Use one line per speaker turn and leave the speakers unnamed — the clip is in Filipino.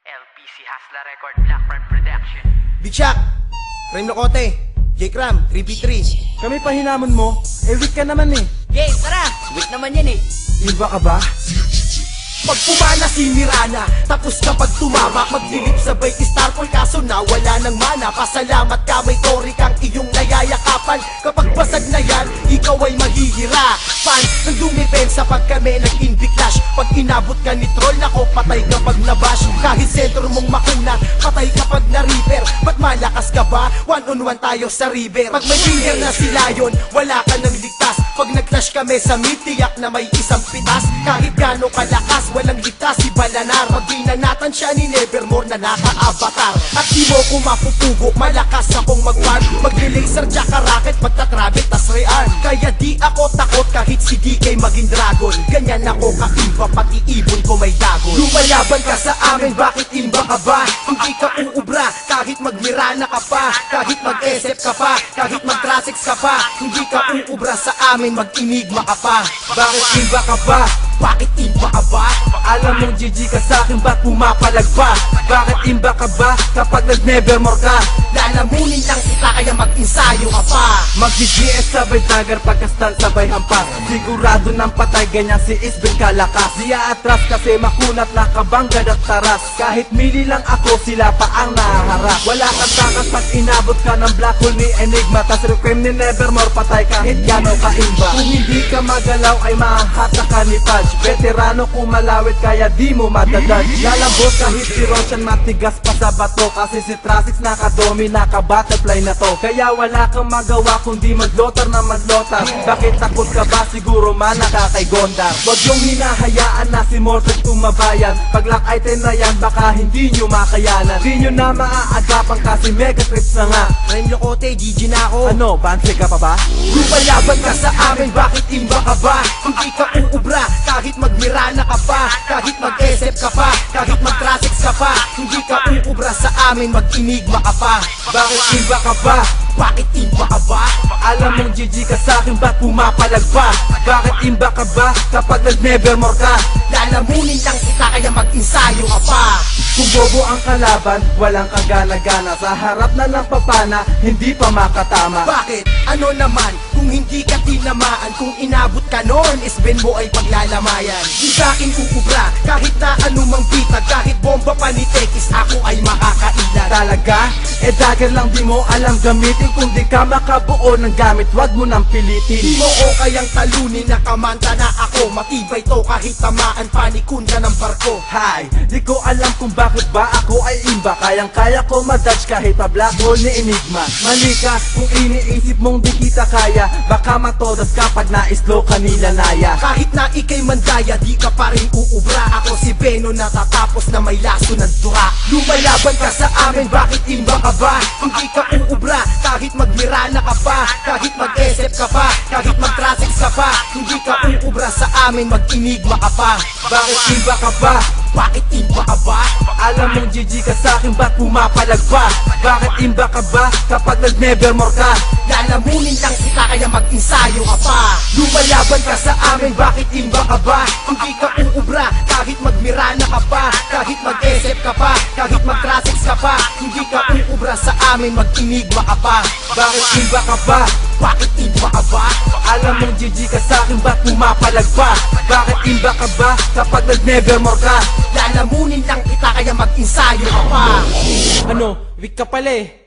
LPC Hasla Record, Blackbird Production.
Big Shaq, Rem Locote, J-Cram, 3v3.
Kami pa hinamon mo, weak ka naman eh.
Game, tara! Weak naman yan eh.
Iba ka ba?
Pag pumana si Mirana, tapos kapag tumama maglilip sabay Starboy, kaso na wala ng mana. Pasalamat ka may tori kang iyong nayayakapan. Kapag basag na yan, ikaw ay mahihirapan. Nang dumipensa pag kami nag-invi-clash. Pag inabot ka ni troll, nako patay kapag nabash. Kahit sentro mong makuna, patay kapag na-reaper. Ba't malakas ka ba? One-on-one tayo sa river. Pag may finger na si Lion, wala ka nang ligtas. Pag nag-clash kami sa mid, tiyak na may isang pitas. Kahit gano'ng kalakas, walang ligtas si Balanar. Pag binanatan siya ni Nevermore na naka-avatar. At di mo ko mapupugo, malakas akong mag-farm. Mag-laser tsaka rocket, magtatrabit tas rearm. Kaya di ako takot kahit si DK maging dragon. Ganyan ako ka-imba, pati ibon ko may dagon. Lumalaban ka sa amin, bakit imba ka ba? Hindi ka uubra, kahit mag-Mirana ka pa. Kahit mag-SF ka pa, kahit mag-Trasix ka pa. Hindi ka uubra sa amin, mag-Enigma ka pa.
Bakit iba ka ba?
Bakit imba ka ba?
Alam mong GG ka sa'kin, ba't pumapalag pa? Bakit imba ka ba kapag nag-nevermore ka?
Lalamunin lang kita kaya mag-ensayo ka pa.
Mag-GGS sabay dagger, pagkastan sabay hampas. Sigurado ng patay, ganyan si Isbel kalakas. Di atras kasi makunat na kabanggad at taras. Kahit mili lang ako, sila pa ang naharap. Wala kang takas pag inabot ka ng black hole ni Enigma. Tas requiem ni Nevermore, patay kahit gano'n ka-imba. Kung hindi ka magalaw ay mahahatak ka ni Pudge. Veterano kung malawit kaya di mo matadad. Lalambot kahit si Roshan matigas pa sa bato. Kasi si Trasix nakadomi, naka-butterfly na to. Kaya wala kang magawa kundi maglotar na maglotar. Bakit takot ka ba? Siguro man nakakay Gondar. Huwag yung hinahayaan na si Mortal tumabayan. Pag lock item na yan baka hindi nyo makayanan. Di nyo na maaagapan kasi mega trips na nga.
Rem Locote, GG na ako.
Ano, banse ka pa ba?
Lumalaban ka sa amin, bakit imba ka ba? Hindi ka uubra, kahit mag-Mirana ka pa. Kahit mag-SF ka pa, kahit mag-Trasix ka pa. Hindi ka uubra sa amin, mag-Enigma ka pa.
Bakit iba ka ba?
Bakit imba ka ba?
Alam mong GG ka sa'kin, ba't pumapalag pa? Bakit imba ka ba kapag nag-nevermore ka?
Lalamunin lang kita kaya mag-ensayo ka pa.
Kung bobo ang kalaban, walang kagana-gana. Sa harap na ng papana, hindi pa makatama.
Bakit? Ano naman? Kung hindi ka tinamaan, kung inabot ka noon, isben mo ay paglalamayan. Di sa'kin uubra, kahit na anumang bitag. Kahit bomba pa ni Tekis, ako ay makakailan.
Talaga? Dagger lang di mo alam gamitin. Kung di ka makabuo ng gamit, wag mo nang pilitin.
Di mo o kayang talunin, nakamanta na ako. Matibay to kahit tamaan panikun ka ng barko.
Hi, di ko alam kung bakit ba ako ay imba. Kayang-kaya ko madodge kahit pa black hole ni Enigma. Mali ka kung iniisip mong di kita kaya. Baka matodas ka pag na-slow kanila naya.
Kahit na ikay mandaya, di ka pa rin uubra. Ako si Beno natatapos na may laso ng dura. Lumalaban ka sa amin, bakit imba ka ba? Hindi ka uubra, kahit mag-Mirana ka pa. Kahit mag-SF ka pa, kahit mag-Trasix ka pa. Hindi ka uubra sa amin, mag-Enigma ka pa.
Bakit imba ka ba?
Bakit imba ka ba?
Alam mong GG ka sa'kin, ba't pumapalag pa? Bakit imba ka ba kapag nag-nevermore ka?
Lalamunin lang kita kaya mag-ensayo ka pa. Lumalaban ka sa amin, bakit imba ka ba? Hindi ka uubra, kahit mag-Mirana ka pa. Kahit mag-SF ka pa, kahit mag-Trasix ka pa. Hindi ka uubra sa amin, mag-Enigma ka pa.
Bakit imba ka ba?
Bakit imba ka ba?
Alam mong GG ka sa'kin, ba't pumapalag pa? Bakit imba ka ba kapag nag-nevermore ka?
Lalamunin lang kita kaya mag-ensayo ka pa.
Ano, weak ka pala eh.